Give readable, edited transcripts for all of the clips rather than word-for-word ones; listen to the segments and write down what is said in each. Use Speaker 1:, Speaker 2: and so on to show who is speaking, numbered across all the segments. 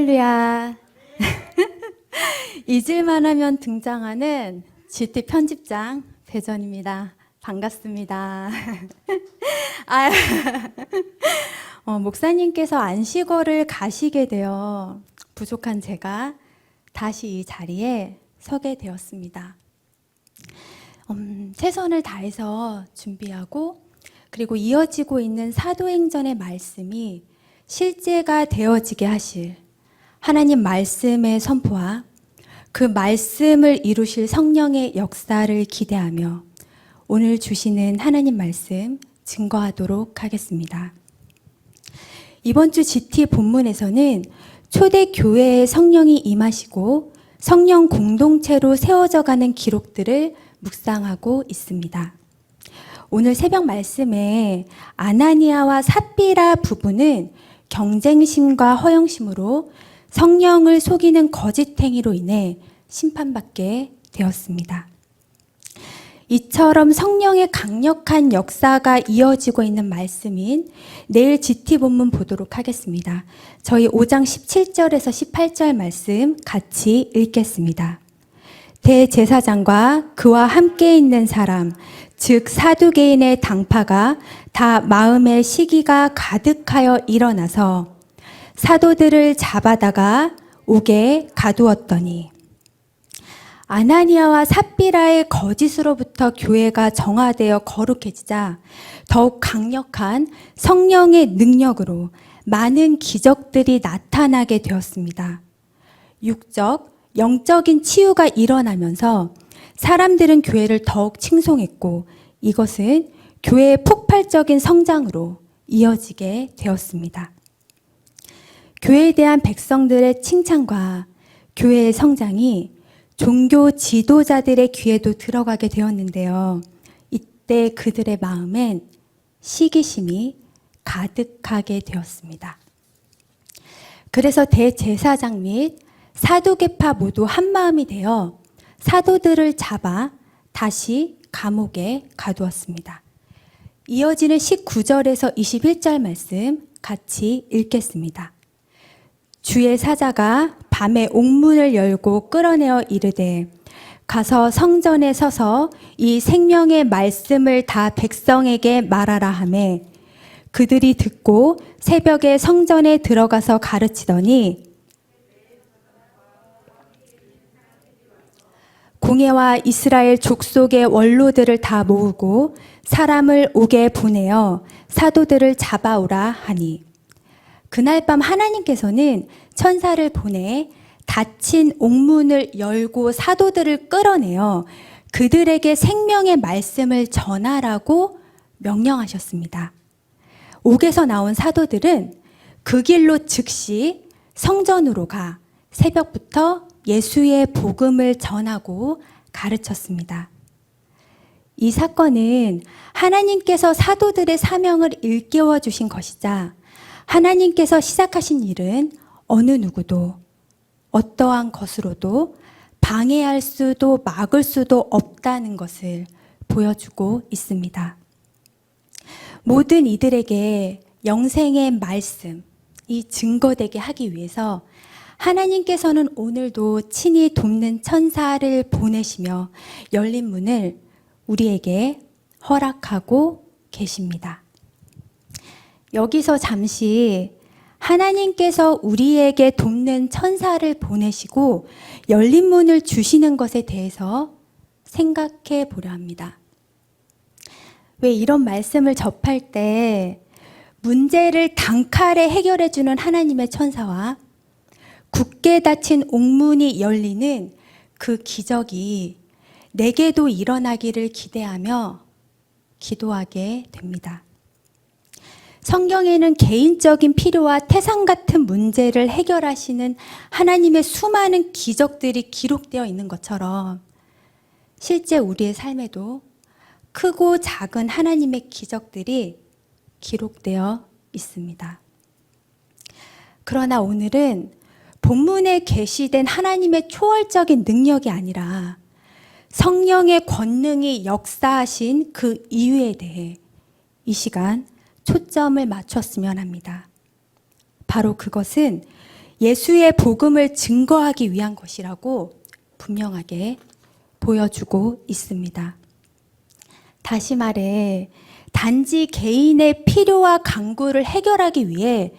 Speaker 1: 할렐루야. 잊을만 하면 등장하는 GT 편집장 배전입니다. 반갑습니다. 목사님께서 안식월을 가시게 되어 부족한 제가 다시 이 자리에 서게 되었습니다. 최선을 다해서 준비하고 그리고 이어지고 있는 사도행전의 말씀이 실제가 되어지게 하실 하나님 말씀의 선포와 그 말씀을 이루실 성령의 역사를 기대하며 오늘 주시는 하나님 말씀 증거하도록 하겠습니다. 이번 주 GT 본문에서는 초대교회에 성령이 임하시고 성령 공동체로 세워져가는 기록들을 묵상하고 있습니다. 오늘 새벽 말씀에 아나니아와 삽비라 부부는 경쟁심과 허영심으로 성령을 속이는 거짓행위로 인해 심판받게 되었습니다. 이처럼 성령의 강력한 역사가 이어지고 있는 말씀인 내일 GT 본문 보도록 하겠습니다. 저희 5장 17절에서 18절 말씀 같이 읽겠습니다. 대제사장과 그와 함께 있는 사람, 즉 사두개인의 당파가 다 마음의 시기가 가득하여 일어나서 사도들을 잡아다가 옥에 가두었더니 아나니아와 삽비라의 거짓으로부터 교회가 정화되어 거룩해지자 더욱 강력한 성령의 능력으로 많은 기적들이 나타나게 되었습니다. 육적, 영적인 치유가 일어나면서 사람들은 교회를 더욱 칭송했고 이것은 교회의 폭발적인 성장으로 이어지게 되었습니다. 교회에 대한 백성들의 칭찬과 교회의 성장이 종교 지도자들의 귀에도 들어가게 되었는데요. 이때 그들의 마음엔 시기심이 가득하게 되었습니다. 그래서 대제사장 및 사두개파 모두 한마음이 되어 사도들을 잡아 다시 감옥에 가두었습니다. 이어지는 19절에서 21절 말씀 같이 읽겠습니다. 주의 사자가 밤에 옥문을 열고 끌어내어 이르되 가서 성전에 서서 이 생명의 말씀을 다 백성에게 말하라 하매 그들이 듣고 새벽에 성전에 들어가서 가르치더니 공회와 이스라엘 족속의 원로들을 다 모으고 사람을 옥에 보내어 사도들을 잡아오라 하니 그날 밤 하나님께서는 천사를 보내 닫힌 옥문을 열고 사도들을 끌어내어 그들에게 생명의 말씀을 전하라고 명령하셨습니다. 옥에서 나온 사도들은 그 길로 즉시 성전으로 가 새벽부터 예수의 복음을 전하고 가르쳤습니다. 이 사건은 하나님께서 사도들의 사명을 일깨워 주신 것이자 하나님께서 시작하신 일은 어느 누구도 어떠한 것으로도 방해할 수도 막을 수도 없다는 것을 보여주고 있습니다. 모든 이들에게 영생의 말씀이 증거되게 하기 위해서 하나님께서는 오늘도 친히 돕는 천사를 보내시며 열린 문을 우리에게 허락하고 계십니다. 여기서 잠시 하나님께서 우리에게 돕는 천사를 보내시고 열린 문을 주시는 것에 대해서 생각해 보려 합니다. 왜 이런 말씀을 접할 때 문제를 단칼에 해결해 주는 하나님의 천사와 굳게 닫힌 옥문이 열리는 그 기적이 내게도 일어나기를 기대하며 기도하게 됩니다. 성경에는 개인적인 필요와 태산 같은 문제를 해결하시는 하나님의 수많은 기적들이 기록되어 있는 것처럼 실제 우리의 삶에도 크고 작은 하나님의 기적들이 기록되어 있습니다. 그러나 오늘은 본문에 계시된 하나님의 초월적인 능력이 아니라 성령의 권능이 역사하신 그 이유에 대해 이 시간 초점을 맞췄으면 합니다. 바로 그것은 예수의 복음을 증거하기 위한 것이라고 분명하게 보여주고 있습니다. 다시 말해, 단지 개인의 필요와 간구를 해결하기 위해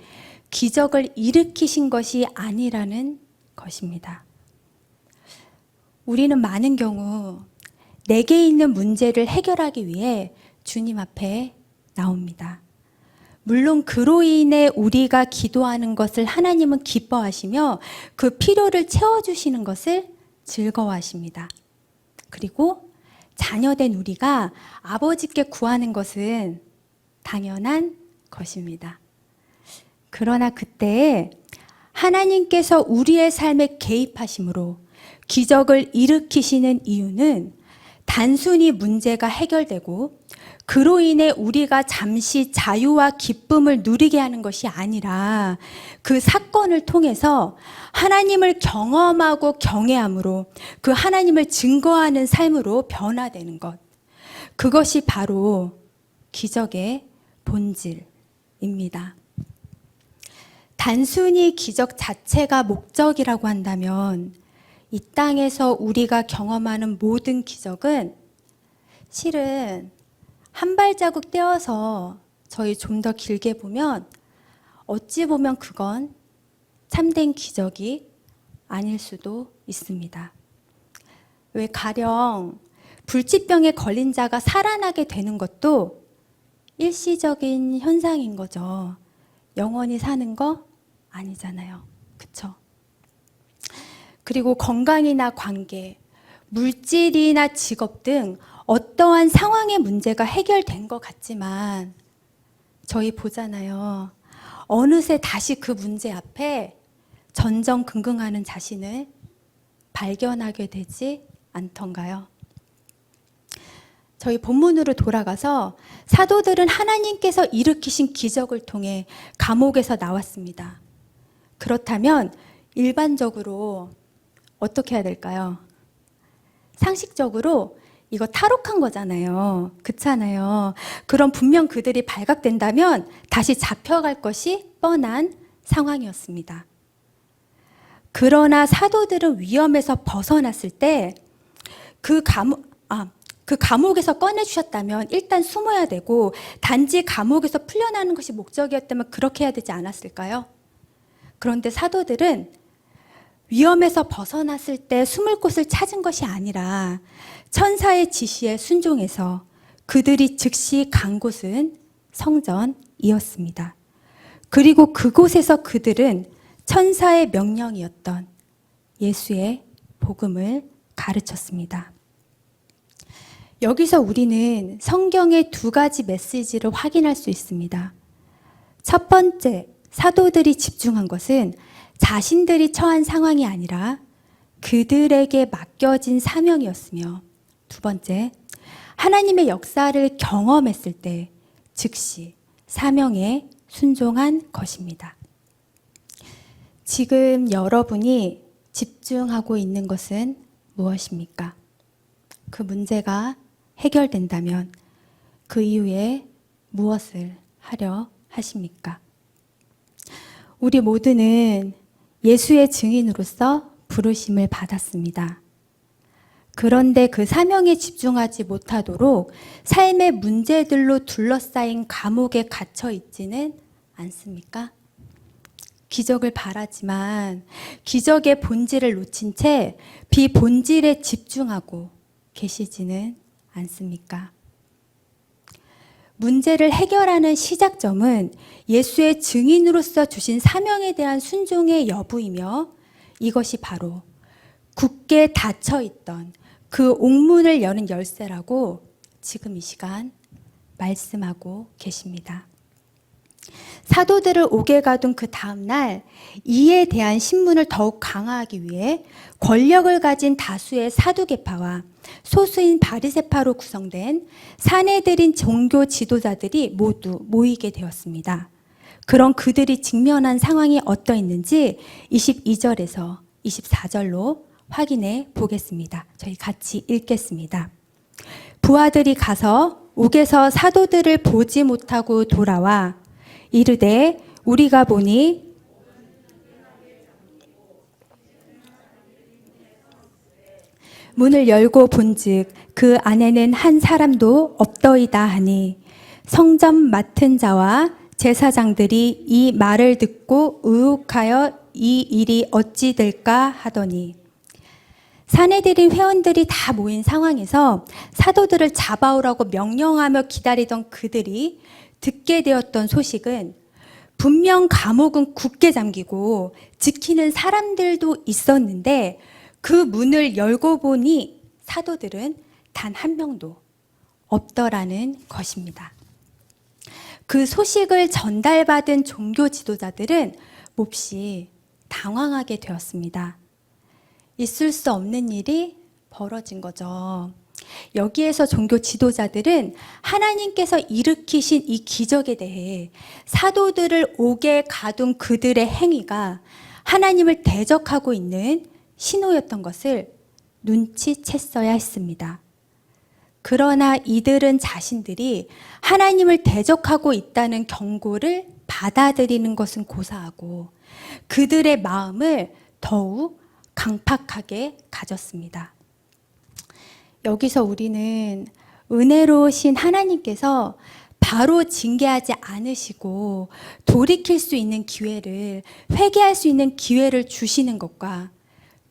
Speaker 1: 기적을 일으키신 것이 아니라는 것입니다. 우리는 많은 경우 내게 있는 문제를 해결하기 위해 주님 앞에 나옵니다. 물론 그로 인해 우리가 기도하는 것을 하나님은 기뻐하시며 그 필요를 채워주시는 것을 즐거워하십니다. 그리고 자녀된 우리가 아버지께 구하는 것은 당연한 것입니다. 그러나 그때 하나님께서 우리의 삶에 개입하심으로 기적을 일으키시는 이유는 단순히 문제가 해결되고 그로 인해 우리가 잠시 자유와 기쁨을 누리게 하는 것이 아니라 그 사건을 통해서 하나님을 경험하고 경외함으로 그 하나님을 증거하는 삶으로 변화되는 것. 그것이 바로 기적의 본질입니다. 단순히 기적 자체가 목적이라고 한다면 이 땅에서 우리가 경험하는 모든 기적은 실은 한 발자국 떼어서 저희 좀 더 길게 보면 어찌 보면 그건 참된 기적이 아닐 수도 있습니다. 왜 가령 불치병에 걸린 자가 살아나게 되는 것도 일시적인 현상인 거죠. 영원히 사는 거 아니잖아요. 그쵸? 그리고 건강이나 관계, 물질이나 직업 등 어떠한 상황의 문제가 해결된 것 같지만 저희 보잖아요. 어느새 다시 그 문제 앞에 전전긍긍하는 자신을 발견하게 되지 않던가요? 저희 본문으로 돌아가서 사도들은 하나님께서 일으키신 기적을 통해 감옥에서 나왔습니다. 그렇다면 일반적으로 어떻게 해야 될까요? 상식적으로 이거 탈옥한 거잖아요. 그렇잖아요. 그럼 분명 그들이 발각된다면 다시 잡혀갈 것이 뻔한 상황이었습니다. 그러나 사도들은 위험에서 벗어났을 때 그 감옥에서 꺼내주셨다면 일단 숨어야 되고 단지 감옥에서 풀려나는 것이 목적이었다면 그렇게 해야 되지 않았을까요? 그런데 사도들은 위험에서 벗어났을 때 숨을 곳을 찾은 것이 아니라 천사의 지시에 순종해서 그들이 즉시 간 곳은 성전이었습니다. 그리고 그곳에서 그들은 천사의 명령이었던 예수의 복음을 가르쳤습니다. 여기서 우리는 성경의 두 가지 메시지를 확인할 수 있습니다. 첫 번째, 사도들이 집중한 것은 자신들이 처한 상황이 아니라 그들에게 맡겨진 사명이었으며, 두 번째, 하나님의 역사를 경험했을 때 즉시 사명에 순종한 것입니다. 지금 여러분이 집중하고 있는 것은 무엇입니까? 그 문제가 해결된다면 그 이후에 무엇을 하려 하십니까? 우리 모두는 예수의 증인으로서 부르심을 받았습니다. 그런데 그 사명에 집중하지 못하도록 삶의 문제들로 둘러싸인 감옥에 갇혀 있지는 않습니까? 기적을 바라지만 기적의 본질을 놓친 채 비본질에 집중하고 계시지는 않습니까? 문제를 해결하는 시작점은 예수의 증인으로서 주신 사명에 대한 순종의 여부이며 이것이 바로 굳게 닫혀있던 그 옥문을 여는 열쇠라고 지금 이 시간 말씀하고 계십니다. 사도들을 옥에 가둔 그 다음날 이에 대한 신문을 더욱 강화하기 위해 권력을 가진 다수의 사두개파와 소수인 바리새파로 구성된 사내들인 종교 지도자들이 모두 모이게 되었습니다. 그런 그들이 직면한 상황이 어떠했는지 22절에서 24절로 확인해 보겠습니다. 저희 같이 읽겠습니다. 부하들이 가서 옥에서 사도들을 보지 못하고 돌아와 이르되 우리가 보니 문을 열고 본즉 그 안에는 한 사람도 없더이다 하니 성전 맡은 자와 제사장들이 이 말을 듣고 의혹하여 이 일이 어찌 될까 하더니 사내들인 회원들이 다 모인 상황에서 사도들을 잡아오라고 명령하며 기다리던 그들이 듣게 되었던 소식은 분명 감옥은 굳게 잠기고 지키는 사람들도 있었는데 그 문을 열고 보니 사도들은 단 한 명도 없더라는 것입니다. 그 소식을 전달받은 종교 지도자들은 몹시 당황하게 되었습니다. 있을 수 없는 일이 벌어진 거죠. 여기에서 종교 지도자들은 하나님께서 일으키신 이 기적에 대해 사도들을 옥에 가둔 그들의 행위가 하나님을 대적하고 있는 신호였던 것을 눈치챘어야 했습니다. 그러나 이들은 자신들이 하나님을 대적하고 있다는 경고를 받아들이는 것은 고사하고 그들의 마음을 더욱 강팍하게 가졌습니다. 여기서 우리는 은혜로우신 하나님께서 바로 징계하지 않으시고 돌이킬 수 있는 기회를, 회개할 수 있는 기회를 주시는 것과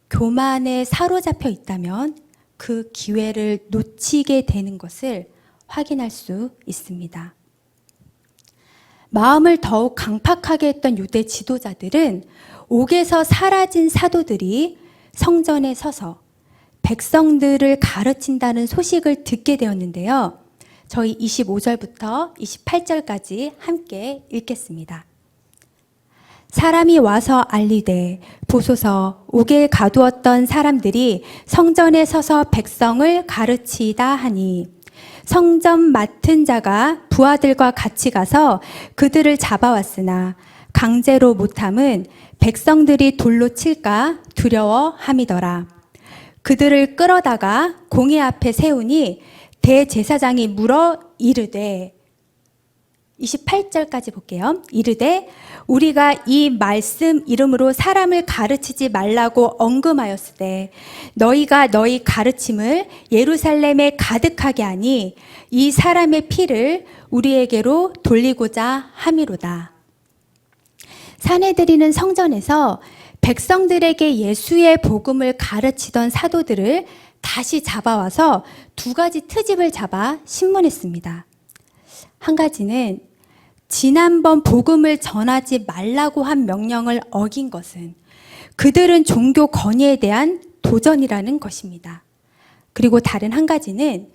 Speaker 1: 교만에 사로잡혀 있다면 그 기회를 놓치게 되는 것을 확인할 수 있습니다. 마음을 더욱 강팍하게 했던 유대 지도자들은 옥에서 사라진 사도들이 성전에 서서 백성들을 가르친다는 소식을 듣게 되었는데요. 저희 25절부터 28절까지 함께 읽겠습니다. 사람이 와서 알리되 보소서 옥에 가두었던 사람들이 성전에 서서 백성을 가르치다 하니 성전 맡은 자가 부하들과 같이 가서 그들을 잡아왔으나 강제로 못함은 백성들이 돌로 칠까 두려워함이더라. 그들을 끌어다가 공회 앞에 세우니 대제사장이 물어 이르되 28절까지 볼게요. 이르되 우리가 이 말씀 이름으로 사람을 가르치지 말라고 언금하였을 때 너희가 너희 가르침을 예루살렘에 가득하게 하니 이 사람의 피를 우리에게로 돌리고자 함이로다. 사내들이는 성전에서 백성들에게 예수의 복음을 가르치던 사도들을 다시 잡아와서 두 가지 트집을 잡아 신문했습니다. 한 가지는 지난번 복음을 전하지 말라고 한 명령을 어긴 것은 그들은 종교 권위에 대한 도전이라는 것입니다. 그리고 다른 한 가지는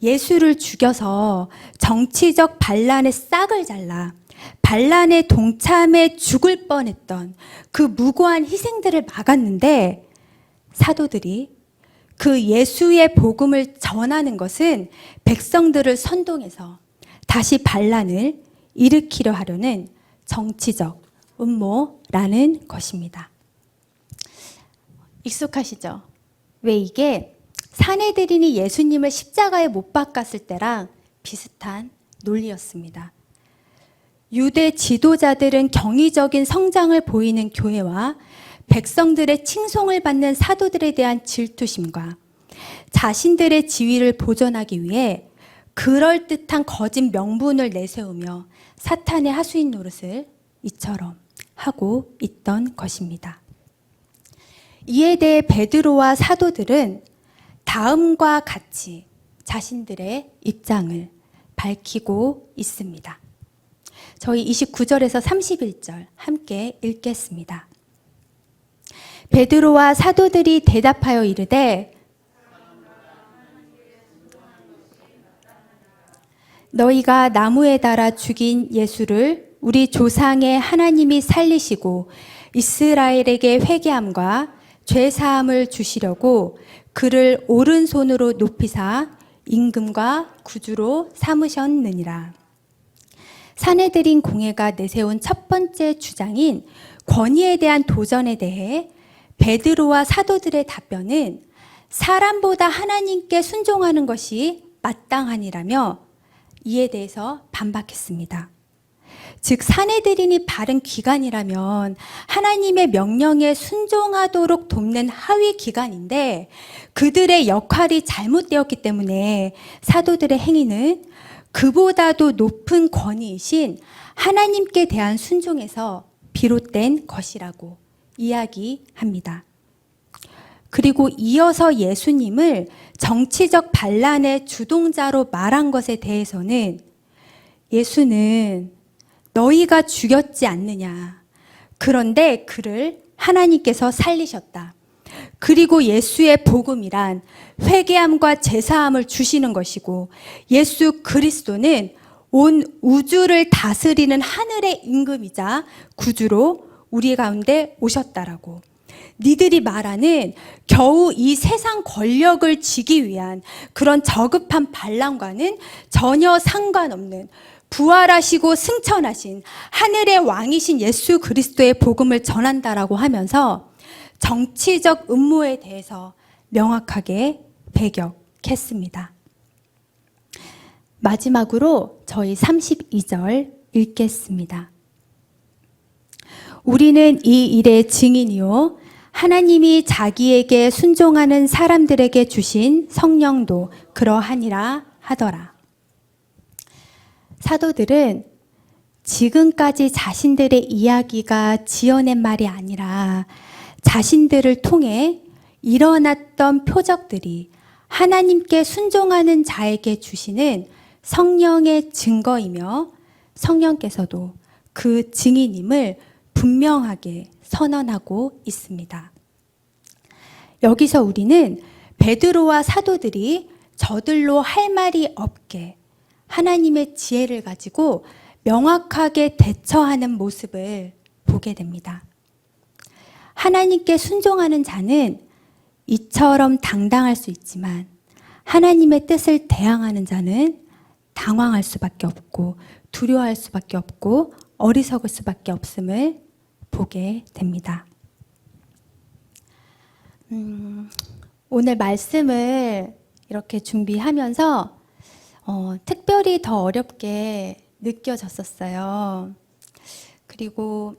Speaker 1: 예수를 죽여서 정치적 반란의 싹을 잘라 반란에 동참해 죽을 뻔했던 그 무고한 희생들을 막았는데 사도들이 그 예수의 복음을 전하는 것은 백성들을 선동해서 다시 반란을 일으키려 하려는 정치적 음모라는 것입니다. 익숙하시죠? 왜 이게 사내들인이 예수님을 십자가에 못 박았을 때랑 비슷한 논리였습니다. 유대 지도자들은 경이적인 성장을 보이는 교회와 백성들의 칭송을 받는 사도들에 대한 질투심과 자신들의 지위를 보존하기 위해 그럴듯한 거짓 명분을 내세우며 사탄의 하수인 노릇을 이처럼 하고 있던 것입니다. 이에 대해 베드로와 사도들은 다음과 같이 자신들의 입장을 밝히고 있습니다. 저희 29절에서 31절 함께 읽겠습니다. 베드로와 사도들이 대답하여 이르되 너희가 나무에 달아 죽인 예수를 우리 조상의 하나님이 살리시고 이스라엘에게 회개함과 죄사함을 주시려고 그를 오른손으로 높이사 임금과 구주로 삼으셨느니라. 사내들인 공회가 내세운 첫 번째 주장인 권위에 대한 도전에 대해 베드로와 사도들의 답변은 사람보다 하나님께 순종하는 것이 마땅하니라며 이에 대해서 반박했습니다. 즉 사내들인이 바른 기관이라면 하나님의 명령에 순종하도록 돕는 하위 기관인데 그들의 역할이 잘못되었기 때문에 사도들의 행위는 그보다도 높은 권위이신 하나님께 대한 순종에서 비롯된 것이라고 이야기합니다. 그리고 이어서 예수님을 정치적 반란의 주동자로 말한 것에 대해서는 예수는 너희가 죽였지 않느냐. 그런데 그를 하나님께서 살리셨다. 그리고 예수의 복음이란 회개함과 제사함을 주시는 것이고 예수 그리스도는 온 우주를 다스리는 하늘의 임금이자 구주로 우리 가운데 오셨다라고. 니들이 말하는 겨우 이 세상 권력을 쥐기 위한 그런 저급한 반란과는 전혀 상관없는 부활하시고 승천하신 하늘의 왕이신 예수 그리스도의 복음을 전한다라고 하면서 정치적 음모에 대해서 명확하게 배격했습니다. 마지막으로 저희 32절 읽겠습니다. 우리는 이 일의 증인이요 하나님이 자기에게 순종하는 사람들에게 주신 성령도 그러하니라 하더라. 사도들은 지금까지 자신들의 이야기가 지어낸 말이 아니라 자신들을 통해 일어났던 표적들이 하나님께 순종하는 자에게 주시는 성령의 증거이며 성령께서도 그 증인임을 분명하게 선언하고 있습니다. 여기서 우리는 베드로와 사도들이 저들로 할 말이 없게 하나님의 지혜를 가지고 명확하게 대처하는 모습을 보게 됩니다. 하나님께 순종하는 자는 이처럼 당당할 수 있지만 하나님의 뜻을 대항하는 자는 당황할 수밖에 없고 두려워할 수밖에 없고 어리석을 수밖에 없음을 보게 됩니다. 오늘 말씀을 이렇게 준비하면서 특별히 더 어렵게 느껴졌었어요. 그리고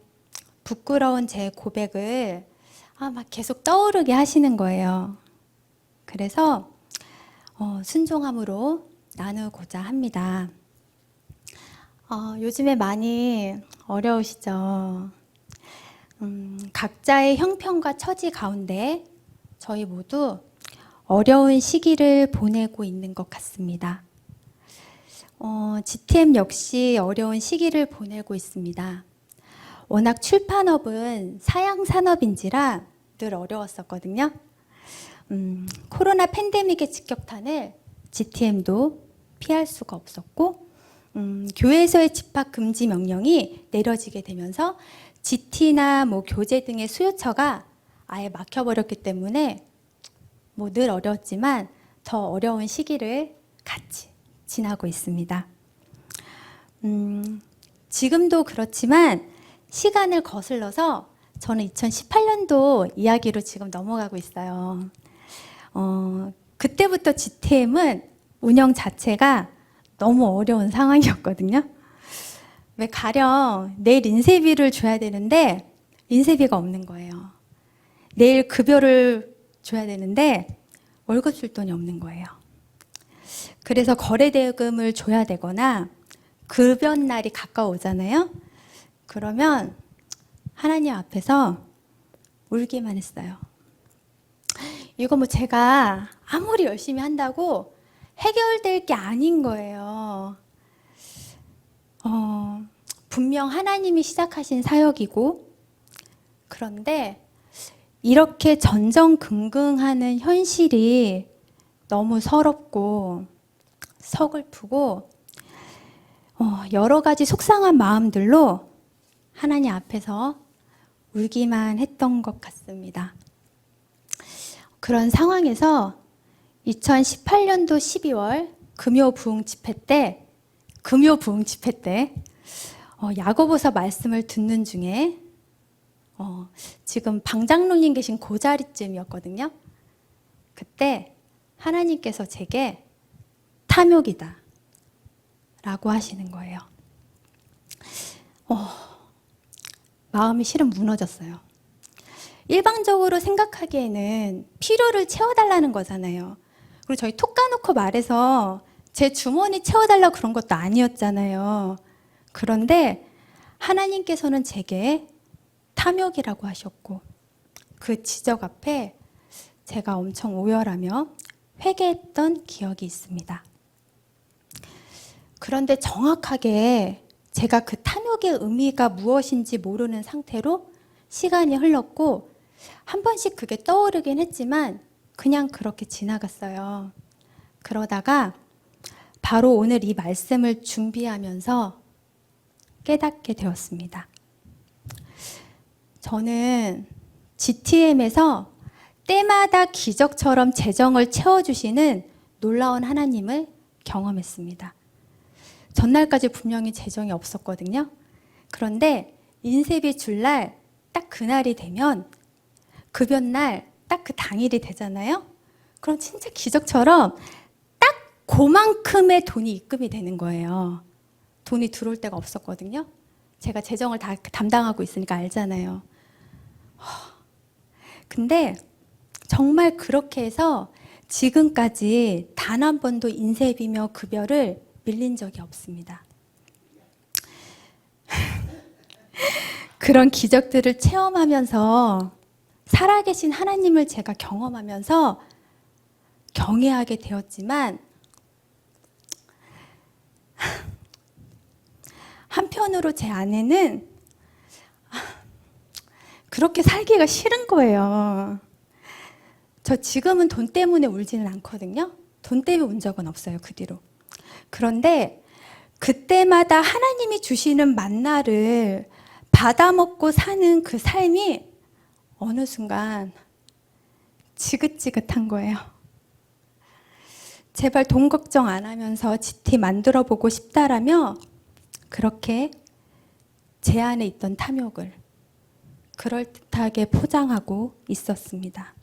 Speaker 1: 부끄러운 제 고백을 막 계속 떠오르게 하시는 거예요. 그래서 순종함으로 나누고자 합니다. 요즘에 많이 어려우시죠? 각자의 형편과 처지 가운데 저희 모두 어려운 시기를 보내고 있는 것 같습니다. GTM 역시 어려운 시기를 보내고 있습니다. 워낙 출판업은 사양 산업인지라 늘 어려웠었거든요. 코로나 팬데믹의 직격탄을 GTM도 피할 수가 없었고 교회에서의 집합 금지 명령이 내려지게 되면서 GT나 교재 등의 수요처가 아예 막혀버렸기 때문에 늘 어려웠지만 더 어려운 시기를 같이 지나고 있습니다. 지금도 그렇지만 시간을 거슬러서 저는 2018년도 이야기로 지금 넘어가고 있어요. 그때부터 GTM은 운영 자체가 너무 어려운 상황이었거든요. 왜 가령 내일 인쇄비를 줘야 되는데 인쇄비가 없는 거예요. 내일 급여를 줘야 되는데 월급 줄 돈이 없는 거예요. 그래서 거래대금을 줘야 되거나 급여 날이 가까워오잖아요. 그러면 하나님 앞에서 울기만 했어요. 이거 제가 아무리 열심히 한다고 해결될 게 아닌 거예요. 분명 하나님이 시작하신 사역이고, 그런데 이렇게 전전긍긍하는 현실이 너무 서럽고 서글프고 여러 가지 속상한 마음들로 하나님 앞에서 울기만 했던 것 같습니다. 그런 상황에서 2018년도 12월 금요 부흥 집회 때 야고보서 말씀을 듣는 중에 지금 방장로님 계신 그 자리쯤이었거든요. 그때 하나님께서 제게 탐욕이다 라고 하시는 거예요. 마음이 실은 무너졌어요. 일방적으로 생각하기에는 필요를 채워달라는 거잖아요. 그리고 저희 톡 까놓고 말해서 제 주머니 채워달라고 그런 것도 아니었잖아요. 그런데 하나님께서는 제게 탐욕이라고 하셨고 그 지적 앞에 제가 엄청 오열하며 회개했던 기억이 있습니다. 그런데 정확하게 제가 그 탐욕의 의미가 무엇인지 모르는 상태로 시간이 흘렀고 한 번씩 그게 떠오르긴 했지만 그냥 그렇게 지나갔어요. 그러다가 바로 오늘 이 말씀을 준비하면서 깨닫게 되었습니다. 저는 GTM에서 때마다 기적처럼 재정을 채워주시는 놀라운 하나님을 경험했습니다. 전날까지 분명히 재정이 없었거든요. 그런데 인쇄비 줄 날 딱 그날이 되면 급여날 딱 그 당일이 되잖아요. 그럼 진짜 기적처럼 딱 그만큼의 돈이 입금이 되는 거예요. 돈이 들어올 때가 없었거든요. 제가 재정을 다 담당하고 있으니까 알잖아요. 근데 정말 그렇게 해서 지금까지 단 한 번도 인쇄비며 급여를 밀린 적이 없습니다. 그런 기적들을 체험하면서 살아계신 하나님을 제가 경험하면서 경외하게 되었지만 한편으로 제 아내는 그렇게 살기가 싫은 거예요. 저 지금은 돈 때문에 울지는 않거든요. 돈 때문에 운 적은 없어요, 그 뒤로. 그런데 그때마다 하나님이 주시는 만나를 받아먹고 사는 그 삶이 어느 순간 지긋지긋한 거예요. 제발 돈 걱정 안 하면서 GT 만들어 보고 싶다라며 그렇게 제 안에 있던 탐욕을 그럴듯하게 포장하고 있었습니다.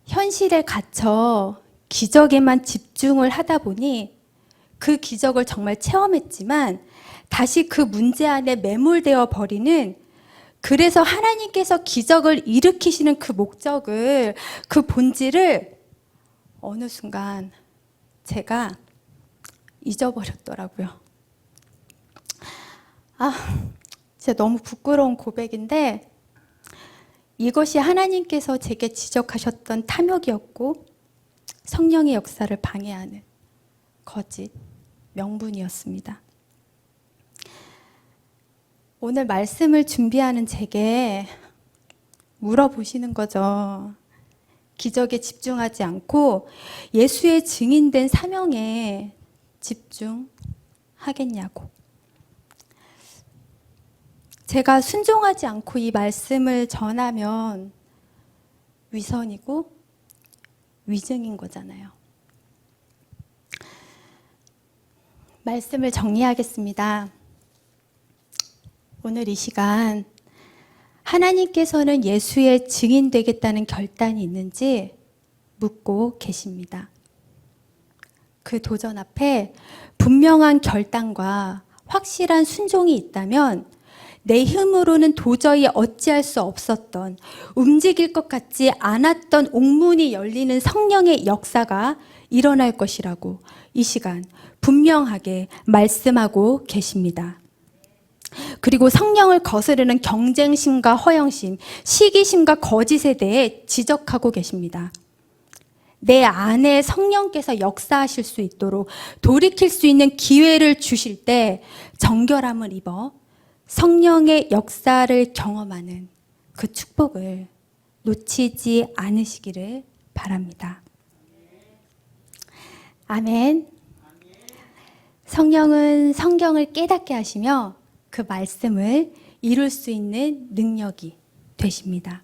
Speaker 1: 현실에 갇혀 기적에만 집중을 하다 보니 그 기적을 정말 체험했지만 다시 그 문제 안에 매몰되어 버리는, 그래서 하나님께서 기적을 일으키시는 그 목적을, 그 본질을 어느 순간 제가 잊어버렸더라고요. 진짜 너무 부끄러운 고백인데 이것이 하나님께서 제게 지적하셨던 탐욕이었고 성령의 역사를 방해하는 거짓 명분이었습니다. 오늘 말씀을 준비하는 제게 물어보시는 거죠. 기적에 집중하지 않고 예수의 증인된 사명에 집중하겠냐고. 제가 순종하지 않고 이 말씀을 전하면 위선이고 위증인 거잖아요. 말씀을 정리하겠습니다. 오늘 이 시간 하나님께서는 예수의 증인 되겠다는 결단이 있는지 묻고 계십니다. 그 도전 앞에 분명한 결단과 확실한 순종이 있다면 내 힘으로는 도저히 어찌할 수 없었던, 움직일 것 같지 않았던 옥문이 열리는 성령의 역사가 일어날 것이라고 이 시간 분명하게 말씀하고 계십니다. 그리고 성령을 거스르는 경쟁심과 허영심, 시기심과 거짓에 대해 지적하고 계십니다. 내 안에 성령께서 역사하실 수 있도록 돌이킬 수 있는 기회를 주실 때 정결함을 입어 성령의 역사를 경험하는 그 축복을 놓치지 않으시기를 바랍니다. 아멘. 성령은 성경을 깨닫게 하시며 그 말씀을 이룰 수 있는 능력이 되십니다.